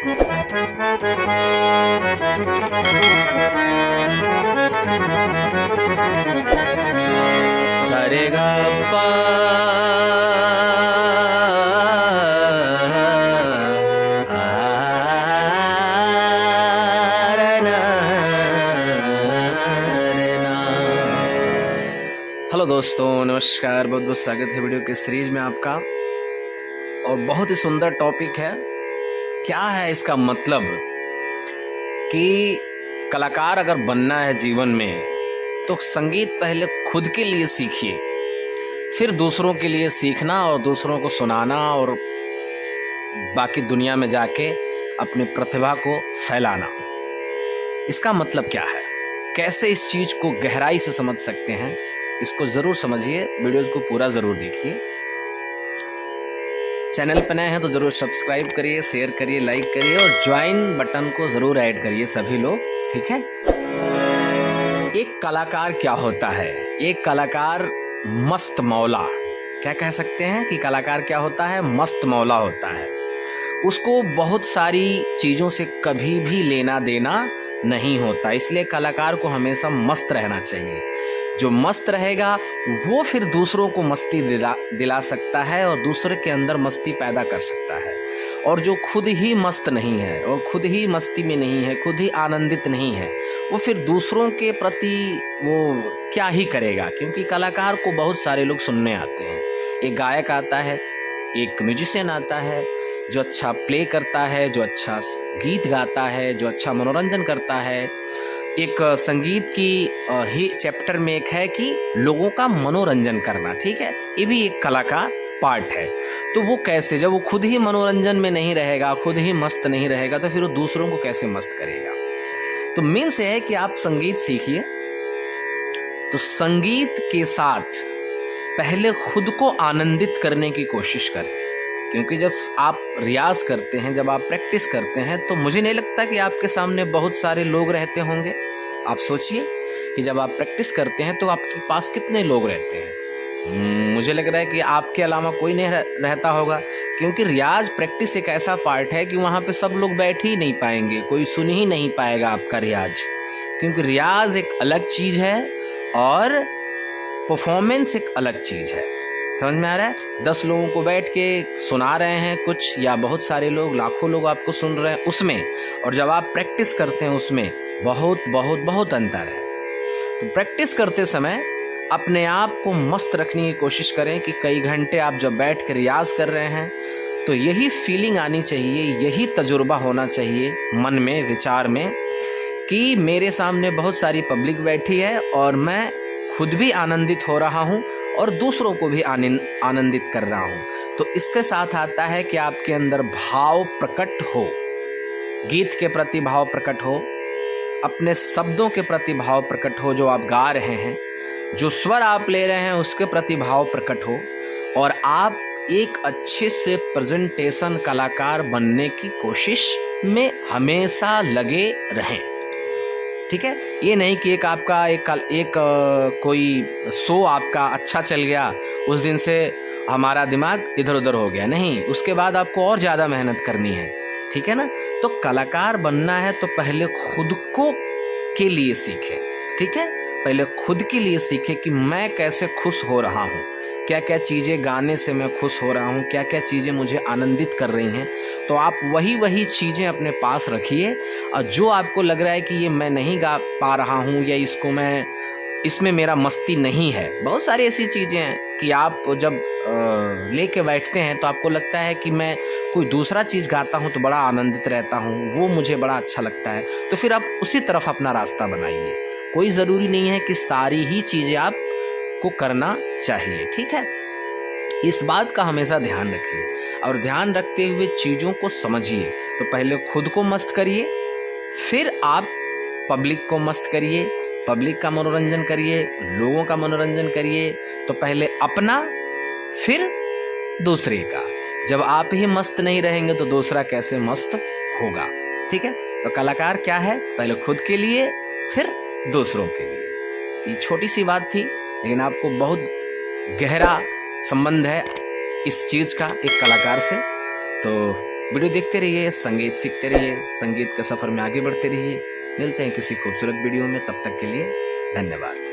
सारे गा पा हेलो दोस्तों, नमस्कार। बहुत बहुत स्वागत है वीडियो के सीरीज में आपका। और बहुत ही सुंदर टॉपिक है। क्या है इसका मतलब कि कलाकार अगर बनना है जीवन में तो संगीत पहले खुद के लिए सीखिए, फिर दूसरों के लिए सीखना और दूसरों को सुनाना और बाकी दुनिया में जाके अपनी प्रतिभा को फैलाना। इसका मतलब क्या है, कैसे इस चीज़ को गहराई से समझ सकते हैं, इसको ज़रूर समझिए। वीडियोज़ को पूरा ज़रूर देखिए। चैनल पर नए हैं तो ज़रूर सब्सक्राइब करिए, शेयर करिए, लाइक करिए और ज्वाइन बटन को ज़रूर ऐड करिए सभी लोग, ठीक है। एक कलाकार क्या होता है? एक कलाकार मस्त मौला, क्या कह सकते हैं कि कलाकार क्या होता है? मस्त मौला होता है। उसको बहुत सारी चीज़ों से कभी भी लेना देना नहीं होता, इसलिए कलाकार को हमेशा मस्त रहना चाहिए। जो मस्त रहेगा वो फिर दूसरों को मस्ती दिला सकता है और दूसरे के अंदर मस्ती पैदा कर सकता है। और जो खुद ही मस्त नहीं है और खुद ही मस्ती में नहीं है, खुद ही आनंदित नहीं है, वो फिर दूसरों के प्रति वो क्या ही करेगा। क्योंकि कलाकार को बहुत सारे लोग सुनने आते हैं। एक गायक आता है, एक म्यूजिशियन आता है जो अच्छा प्ले करता है, जो अच्छा गीत गाता है, जो अच्छा मनोरंजन करता है। एक संगीत की ही चैप्टर में एक है कि लोगों का मनोरंजन करना, ठीक है। ये भी एक कला का पार्ट है। तो वो कैसे, जब वो खुद ही मनोरंजन में नहीं रहेगा, खुद ही मस्त नहीं रहेगा, तो फिर वो दूसरों को कैसे मस्त करेगा। तो मेन से है कि आप संगीत सीखिए। तो संगीत के साथ पहले खुद को आनंदित करने की कोशिश करें। क्योंकि जब आप रियाज करते हैं, जब आप प्रैक्टिस करते हैं, तो मुझे नहीं लगता कि आपके सामने बहुत सारे लोग रहते होंगे। आप सोचिए कि जब आप प्रैक्टिस करते हैं तो आपके पास कितने लोग रहते हैं। मुझे लग रहा है कि आपके अलावा कोई नहीं रहता होगा। क्योंकि रियाज प्रैक्टिस एक ऐसा पार्ट है कि वहाँ पे सब लोग बैठ ही नहीं पाएंगे, कोई सुन ही नहीं पाएगा आपका रियाज। क्योंकि रियाज एक अलग चीज़ है और परफॉर्मेंस एक अलग चीज़ है। समझ में आ रहा है? 10 लोगों को बैठ के सुना रहे हैं कुछ, या बहुत सारे लोग, लाखों लोग आपको सुन रहे हैं उसमें, और जब आप प्रैक्टिस करते हैं उसमें बहुत बहुत बहुत अंतर है। तो प्रैक्टिस करते समय अपने आप को मस्त रखने की कोशिश करें कि कई घंटे आप जब बैठ के रियाज कर रहे हैं तो यही फीलिंग आनी चाहिए, यही तजुर्बा होना चाहिए मन में, विचार में, कि मेरे सामने बहुत सारी पब्लिक बैठी है और मैं खुद भी आनंदित हो रहा हूँ और दूसरों को भी आनंदित कर रहा हूँ। तो इसके साथ आता है कि आपके अंदर भाव प्रकट हो, गीत के प्रति भाव प्रकट हो, अपने शब्दों के प्रति भाव प्रकट हो, जो आप गा रहे हैं, जो स्वर आप ले रहे हैं उसके प्रति भाव प्रकट हो, और आप एक अच्छे से प्रेजेंटेशन कलाकार बनने की कोशिश में हमेशा लगे रहें, ठीक है। ये नहीं कि एक आपका एक कोई शो आपका अच्छा चल गया, उस दिन से हमारा दिमाग इधर उधर हो गया, नहीं, उसके बाद आपको और ज़्यादा मेहनत करनी है, ठीक है ना। तो कलाकार बनना है तो पहले खुद को के लिए सीखें, ठीक है। पहले खुद के लिए सीखें कि मैं कैसे खुश हो रहा हूँ, क्या क्या चीज़ें गाने से मैं खुश हो रहा हूँ, क्या क्या चीज़ें मुझे आनंदित कर रही हैं। तो आप वही चीज़ें अपने पास रखिए, और जो आपको लग रहा है कि ये मैं नहीं गा पा रहा हूँ या इसमें मेरा मस्ती नहीं है, बहुत सारी ऐसी चीज़ें हैं कि आप जब लेके बैठते हैं तो आपको लगता है कि मैं कोई दूसरा चीज़ गाता हूँ तो बड़ा आनंदित रहता हूँ, वो मुझे बड़ा अच्छा लगता है। तो फिर आप उसी तरफ अपना रास्ता बनाइए। कोई ज़रूरी नहीं है कि सारी ही चीज़ें आप को करना चाहिए, ठीक है। इस बात का हमेशा ध्यान रखिए और ध्यान रखते हुए चीज़ों को समझिए। तो पहले खुद को मस्त करिए, फिर आप पब्लिक को मस्त करिए, पब्लिक का मनोरंजन करिए, लोगों का मनोरंजन करिए। तो पहले अपना, फिर दूसरे का। जब आप ही मस्त नहीं रहेंगे तो दूसरा कैसे मस्त होगा, ठीक है। तो कलाकार क्या है, पहले खुद के लिए फिर दूसरों के लिए। ये छोटी सी बात थी, लेकिन आपको बहुत गहरा संबंध है इस चीज़ का एक कलाकार से। तो वीडियो देखते रहिए, संगीत सीखते रहिए, संगीत के सफ़र में आगे बढ़ते रहिए। मिलते हैं किसी खूबसूरत वीडियो में, तब तक के लिए धन्यवाद।